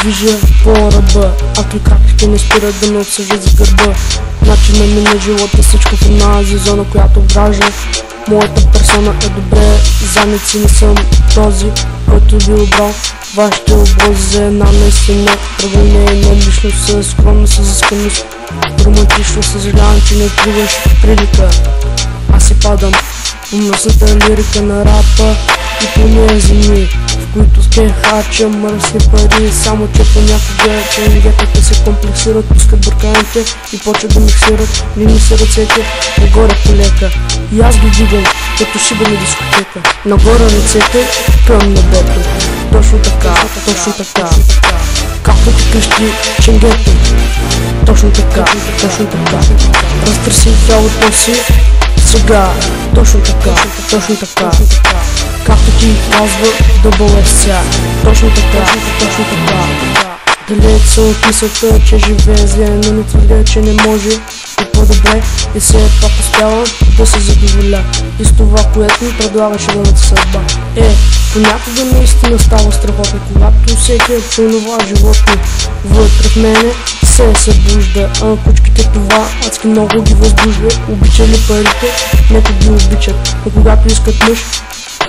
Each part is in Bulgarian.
движа по ръба, а кликаките не спират да ме обсъждат за гърба. Начинът ми на живота всичко в една зона, която вгражда. Моята персона е добре, заници не съм този, който би обрал вашите образи за една наистина. Правилнее на личност, със скромност, със изисканост. Романтично съжалявам, че не откриваш прилика. Аз си падам в мръсната лирика на рапа и по нея земи, в които сте хача мръсни пари. Само че понякога ченгетата се комплексират, пускат бърканите и почват да миксират. Лини са ръцете, нагоре полека и аз ги дигам като шиба на дискотека. Нагоре ръцете към небето. Точно така, точно така, както ти крещи ченгето. Точно така, точно така. Разтърси тялото си сега. Точно така, точно така, както ти казва WSA. Точно така, точно така. Далеч съм от мисълта, че живее зле, но не твърдя, че не може и по-добре. И все пак успявам да се задоволя и с това, което ми предлага шибаната съдба. Понякога наистина става страхотно, когато всеки е онова животно вътре в мене се събужда. А кучките това адски много ги възбужда. Обичали парите, нека ги обичат, но когато искат мъж,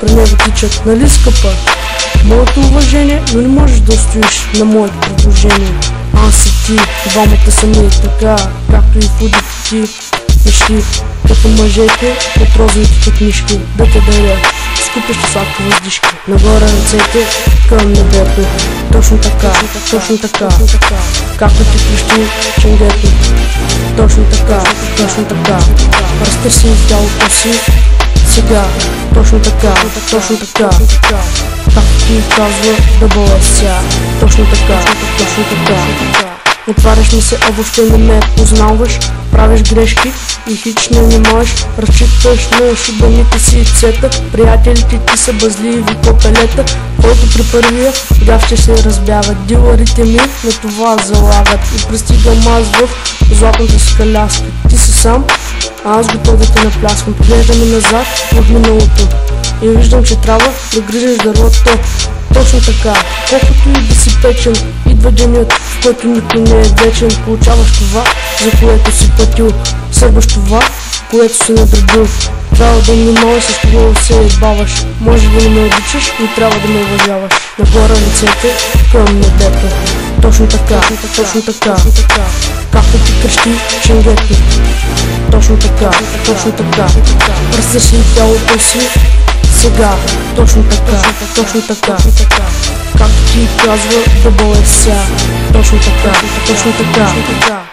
при него тичат. Нали скъпа? Моето уважение, но не можеш да устоиш на моето предложение. Аз и ти, двамата сами, така както и в удите ти мечти, като мъжете от розовите книжки, да те даря скупещи сладки въздишки. Нагоре ръцете към небето. Точно така, точно така, както ти крещи ченгето. Точно така, точно така. Разтърси тялото си сега. Точно така, точно така, както ти казва WSA. Точно така, точно така. Отваряш ми се, а въобще не ме познаваш. Правиш грешки и хич не внимаваш. Разчиташ на шибаните си цета. Приятелите ти са бъзливи копелета, който при първия гав ще се разбягат. Дилърите ми на това залагат и пристигам аз в златната си коляска. Ти си сам, а аз готов да те напляскам. Поглеждаме назад в миналото и виждам, че трябва да грижеш дървото. Точно така, колкото и да си печен, идва денят, в който никой не е вечен. Получаваш това, за което си платил, сърбаш това, което си надробил. Трябва да внимаваш с кого се баваш. Може да не ме обичаш, но трябва да ме уважаваш. Нагоре ръцете към небето. Точно така, точно така, както ти крещи ченгето. Точно така, точно така. Разтърси тялото си сега. Точно така, точно така, както ти казва WSA. Точно така, точно така.